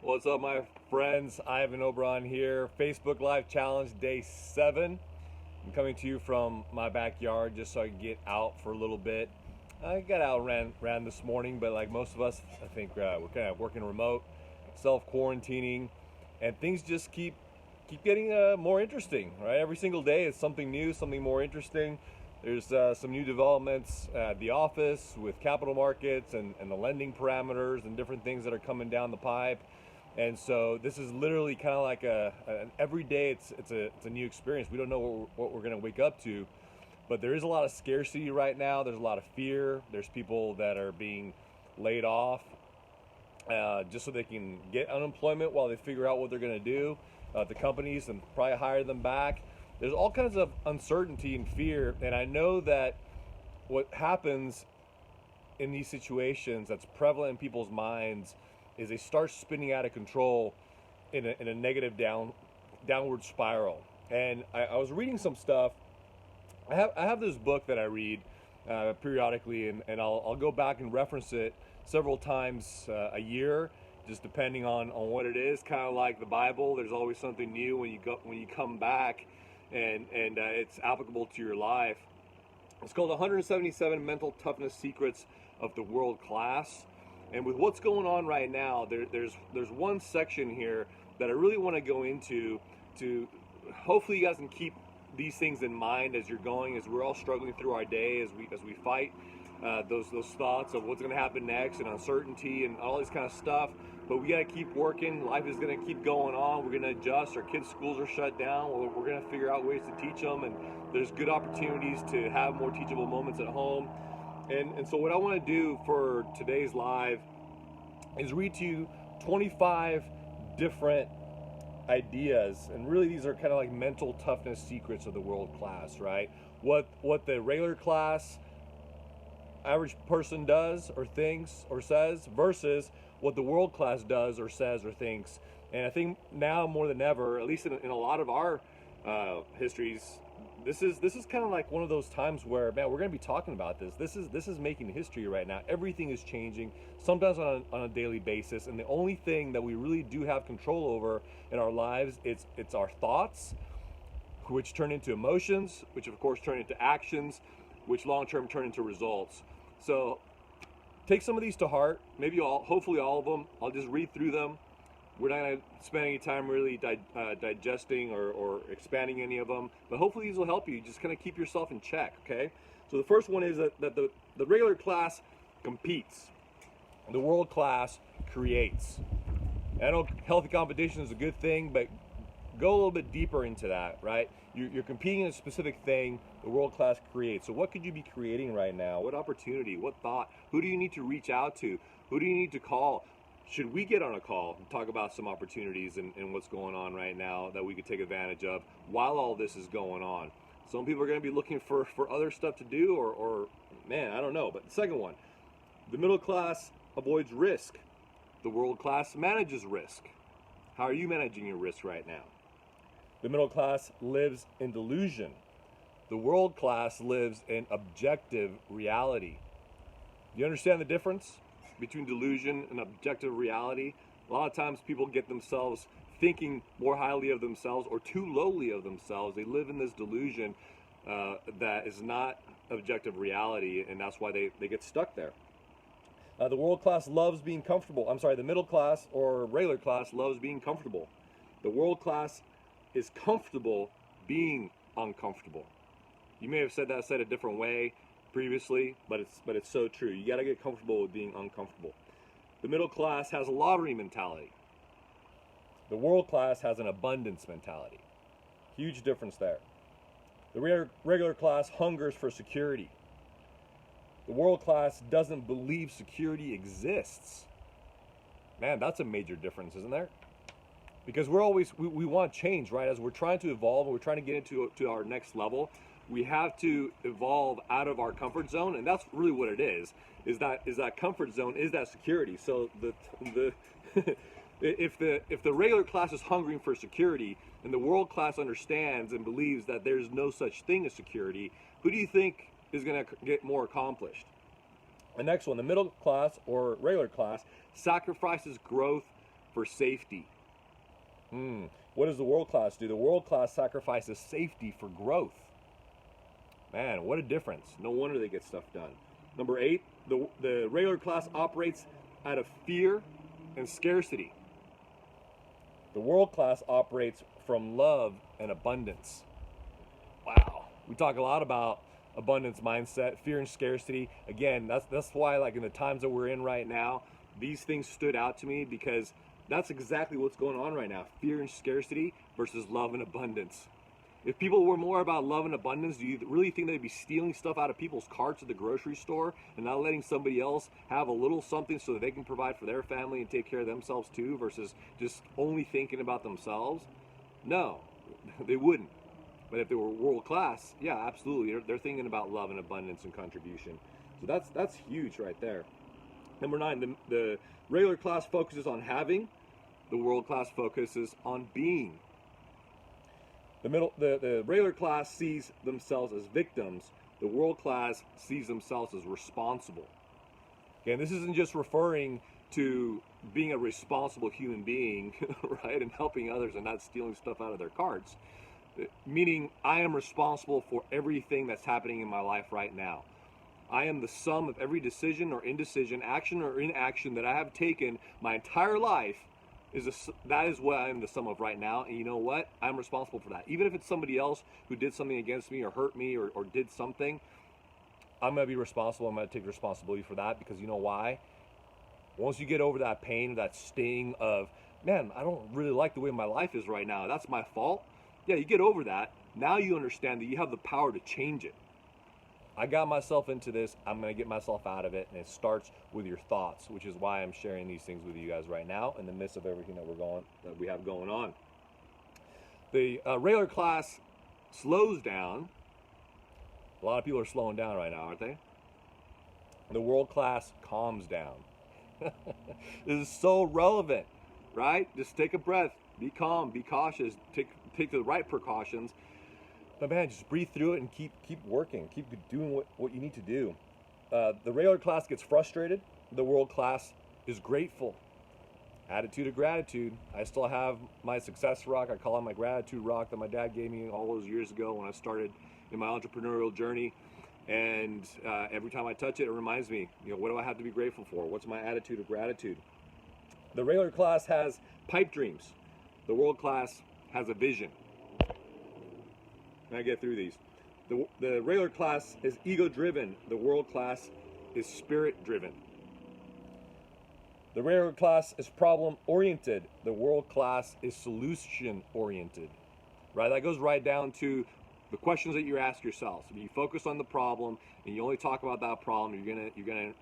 What's up, my friends? Ivan Oberon here. Facebook Live Challenge Day 7. I'm coming to you from my backyard just so I can get out for a little bit. I got out and ran this morning, but like most of us, I think we're kind of working remote, self-quarantining, and things just keep getting more interesting, right? Every single day is something new, something more interesting. There's some new developments at the office with capital markets and the lending parameters and different things that are coming down the pipe. And so this is literally kind of like an every day. It's a new experience. We don't know what we're going to wake up to, but there is a lot of scarcity right now. There's a lot of fear. There's people that are being laid off just so they can get unemployment while they figure out what they're going to do. The companies and probably hire them back. There's all kinds of uncertainty and fear, and I know that what happens in these situations that's prevalent in people's minds is they start spinning out of control in a negative downward spiral. And I was reading some stuff. I have this book that I read periodically, and I'll go back and reference it several times a year, just depending on what it is. Kind of like the Bible, there's always something new when you come back, and it's applicable to your life. It's called 177 Mental Toughness Secrets of the World Class. And with what's going on right now, there's one section here that I really want to go into to hopefully you guys can keep these things in mind as you're going, as we're all struggling through our day, as we fight those thoughts of what's going to happen next and uncertainty and all this kind of stuff. But we got to keep working. Life is going to keep going on. We're going to adjust. Our kids' schools are shut down. We're going to figure out ways to teach them, and there's good opportunities to have more teachable moments at home. And so what I want to do for today's live is read to you 25 different ideas, and really these are kind of like mental toughness secrets of the world class, right? What the regular class average person does or thinks or says versus what the world class does or says or thinks. And I think now more than ever, at least in a lot of our histories, this is kind of like one of those times where, man, we're going to be talking about this. This is making history right now. Everything is changing, sometimes on a daily basis, and the only thing that we really do have control over in our lives, it's our thoughts, which turn into emotions, which of course turn into actions, which long term turn into results. So take some of these to heart. Maybe hopefully all of them. I'll just read through them. We're not going to spend any time really digesting or expanding any of them, but hopefully these will help you. Just kind of keep yourself in check, okay? So the first one is that the regular class competes. The world class creates. And I know healthy competition is a good thing, but go a little bit deeper into that, right? You're competing in a specific thing. The world class creates. So what could you be creating right now? What opportunity? What thought? Who do you need to reach out to? Who do you need to call? Should we get on a call and talk about some opportunities and what's going on right now that we could take advantage of while all this is going on? Some people are going to be looking for other stuff to do, or man, I don't know. But the second one, the middle class avoids risk. The world class manages risk. How are you managing your risk right now? The middle class lives in delusion. The world class lives in objective reality. Do you understand the difference between delusion and objective reality? A lot of times people get themselves thinking more highly of themselves or too lowly of themselves. They live in this delusion that is not objective reality, and that's why they get stuck there. The world class loves being comfortable. I'm sorry, the middle class or regular class loves being comfortable. The world class is comfortable being uncomfortable. You may have said a different way previously, but it's so true. You got to get comfortable with being uncomfortable. The middle class has a lottery mentality. The world class has an abundance mentality. Huge difference there. The regular class hungers for security. The world class doesn't believe security exists. Man, that's a major difference, isn't there? Because we want change, right? As we're trying to evolve and we're trying to get into our next level, we have to evolve out of our comfort zone, and that's really what it is that comfort zone is that security. So the if the regular class is hungering for security and the world class understands and believes that there's no such thing as security, who do you think is going to get more accomplished? The next one, the middle class or regular class sacrifices growth for safety. What does the world class do? The world class sacrifices safety for growth. Man, what a difference. No wonder they get stuff done. Number 8, the regular class operates out of fear and scarcity. The world class operates from love and abundance. Wow. We talk a lot about abundance mindset, fear and scarcity. Again, that's why, like, in the times that we're in right now, these things stood out to me, because that's exactly what's going on right now. Fear and scarcity versus love and abundance. If people were more about love and abundance, do you really think they'd be stealing stuff out of people's carts at the grocery store and not letting somebody else have a little something so that they can provide for their family and take care of themselves too, versus just only thinking about themselves? No, they wouldn't. But if they were world class, yeah, absolutely. They're thinking about love and abundance and contribution. So that's huge right there. Number 9, the regular class focuses on having. The world class focuses on being. The regular class sees themselves as victims. The world class sees themselves as responsible. Again, this isn't just referring to being a responsible human being, right, and helping others and not stealing stuff out of their carts. Meaning, I am responsible for everything that's happening in my life right now. I am the sum of every decision or indecision, action or inaction that I have taken my entire life. That is what I am the sum of right now. And you know what? I'm responsible for that. Even if it's somebody else who did something against me or hurt me or did something, I'm going to be responsible. I'm going to take responsibility for that, because you know why? Once you get over that pain, that sting of, man, I don't really like the way my life is right now, that's my fault. Yeah, you get over that. Now you understand that you have the power to change it. I got myself into this, I'm going to get myself out of it, and it starts with your thoughts, which is why I'm sharing these things with you guys right now in the midst of everything that we have going on. The regular class slows down. A lot of people are slowing down right now, aren't they? The world class calms down. This is so relevant, right? Just take a breath, be calm, be cautious, take the right precautions. But man, just breathe through it and keep working. Keep doing what you need to do. The regular class gets frustrated. The world class is grateful. Attitude of gratitude. I still have my success rock. I call it my gratitude rock that my dad gave me all those years ago when I started in my entrepreneurial journey. And every time I touch it, it reminds me, what do I have to be grateful for? What's my attitude of gratitude? The regular class has pipe dreams. The world class has a vision. I get through these. The regular class is ego-driven. The world class is spirit-driven. The regular class is problem-oriented. The world class is solution-oriented. Right? That goes right down to the questions that you ask yourself. If you focus on the problem and you only talk about that problem, you're gonna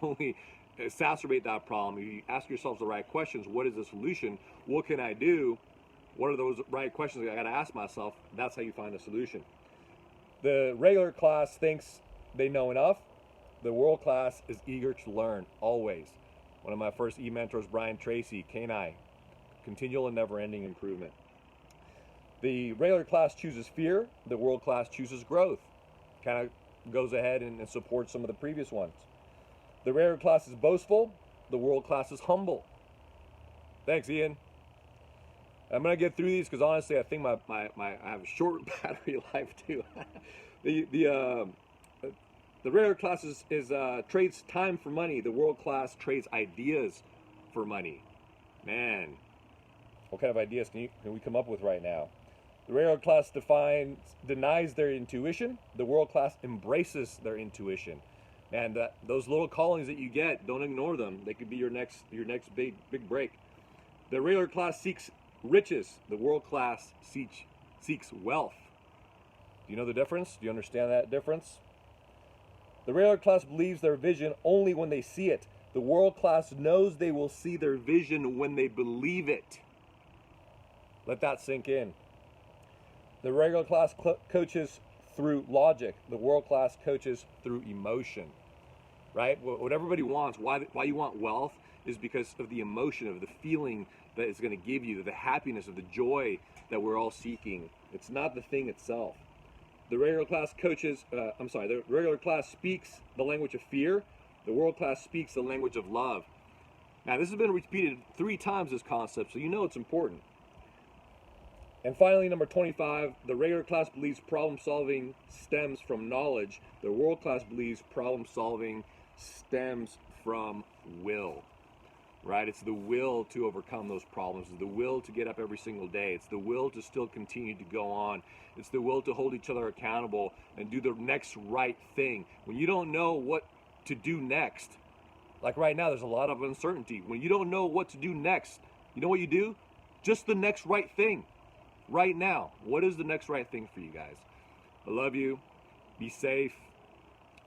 only exacerbate that problem. If you ask yourselves the right questions, what is the solution? What can I do? What are those right questions I got to ask myself? That's how you find a solution. The regular class thinks they know enough. The world class is eager to learn, always. One of my first e-mentors, Brian Tracy, K9, continual and never-ending improvement. The regular class chooses fear. The world class chooses growth. Kind of goes ahead and supports some of the previous ones. The regular class is boastful. The world class is humble. Thanks, Ian. I'm gonna get through these because honestly, I think I have a short battery life too. The regular class is trades time for money. The world class trades ideas for money. Man, what kind of ideas can we come up with right now? The regular class denies their intuition. The world class embraces their intuition. And those little callings that you get, don't ignore them. They could be your next big break. The regular class seeks riches. The world class seeks wealth. Do you know the difference? Do you understand that difference? The regular class believes their vision only when they see it. The world class knows they will see their vision when they believe it. Let that sink in. The regular class coaches through logic. The world class coaches through emotion. Right? What everybody wants, why you want wealth, is because of the emotion, of the feeling that it's going to give you, the happiness, of the joy that we're all seeking. It's not the thing itself. The regular class the regular class speaks the language of fear. The world class speaks the language of love. Now, this has been repeated 3 times, this concept, so you know it's important. And finally, number 25, the regular class believes problem solving stems from knowledge. The world class believes problem solving stems from will. Right? It's the will to overcome those problems. It's the will to get up every single day. It's the will to still continue to go on. It's the will to hold each other accountable and do the next right thing. When you don't know what to do next, like right now, there's a lot of uncertainty. When you don't know what to do next, you know what you do? Just the next right thing. Right now, what is the next right thing for you guys? I love you. Be safe.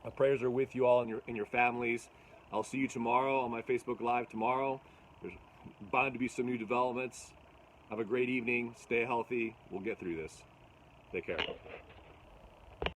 My prayers are with you all and your families. I'll see you tomorrow on my Facebook Live tomorrow. There's bound to be some new developments. Have a great evening. Stay healthy. We'll get through this. Take care.